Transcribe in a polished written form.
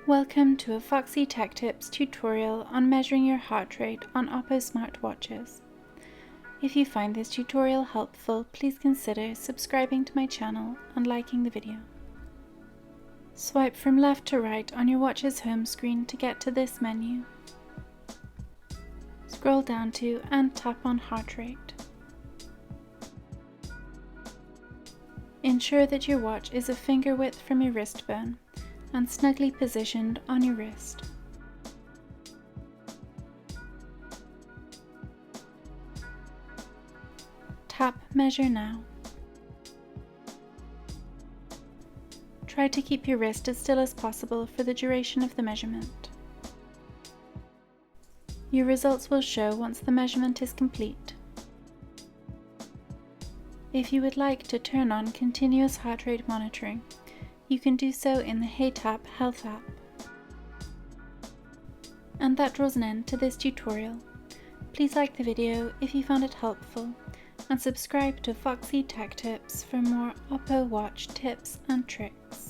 Welcome to a Foxy Tech Tips tutorial on measuring your heart rate on Oppo Smart Watches. If you find this tutorial helpful, please consider subscribing to my channel and liking the video. Swipe from left to right on your watch's home screen to get to this menu. Scroll down to and tap on heart rate. Ensure that your watch is a finger width from your wristbone and snugly positioned on your wrist. Tap Measure Now. Try to keep your wrist as still as possible for the duration of the measurement. Your results will show once the measurement is complete. If you would like to turn on continuous heart rate monitoring, you can do so in the Heytapp Health app. And that draws an end to this tutorial. Please like the video if you found it helpful, and subscribe to Foxy Tech Tips for more Oppo Watch tips and tricks.